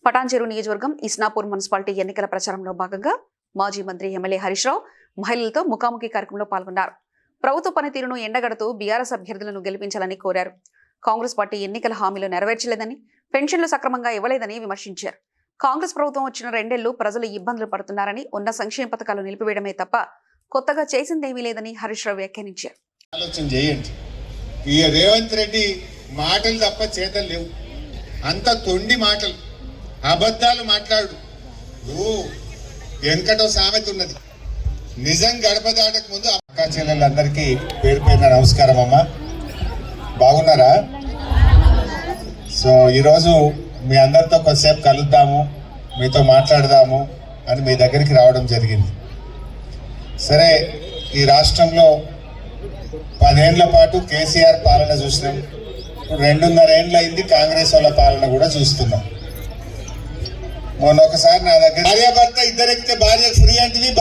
పటాన్చెరు నియోజకవర్గం ఇస్నాపూర్ మున్సిపాలిటీ ఎన్నికల ప్రచారంలో భాగంగా మాజీ మంత్రి ఎమ్మెల్యే హరీష్ రావు మహిళలతో ముఖాముఖి కార్యక్రమంలో పాల్గొన్నారు. ప్రభుత్వ పనితీరును ఎండగడుతూ బీఆర్ఎస్ అభ్యర్థులను గెలిపించాలని కోరారు. కాంగ్రెస్ పార్టీ ఎన్నికల హామీలు నెరవేర్చలేదని, పెన్షన్లు సక్రమంగా ఇవ్వలేదని విమర్శించారు. కాంగ్రెస్ ప్రభుత్వం వచ్చిన 2 ఏళ్లు ప్రజలు ఇబ్బందులు పడుతున్నారని, ఉన్న సంక్షేమ పథకాలు నిలిపివేయడమే తప్ప కొత్తగా చేసిందేమీ లేదని హరీష్ రావు వ్యాఖ్యానించారు. ఆలోచన చేయండి. ఈ రేవంత్ రెడ్డి మాటలు తప్ప చేతలు లేవు. అంత తొండి మాటలు, అబద్ధాలు మాట్లాడు. వెనకటో సామెత ఉన్నది, నిజం గడప దాటక ముందు. అక్కా చెల్లెళ్ళందరికీ పేరు పేరున నమస్కారం అమ్మా. బాగున్నారా? సో ఈరోజు మీ అందరితో కొద్దిసేపు కలుద్దాము, మీతో మాట్లాడదాము అని మీ దగ్గరికి రావడం జరిగింది. సరే, ఈ రాష్ట్రంలో 10 ఏళ్ల పాటు కేసీఆర్ పాలన చూసినాం. ఇప్పుడు 2.5 ఏళ్ళు అయింది కాంగ్రెస్ వాళ్ళ పాలన కూడా చూస్తున్నాం. మొన్న ఒకసారి నా దగ్గర భార్యాభర్త ఇద్దరెక్కితే భార్య ఫ్రీ అంటే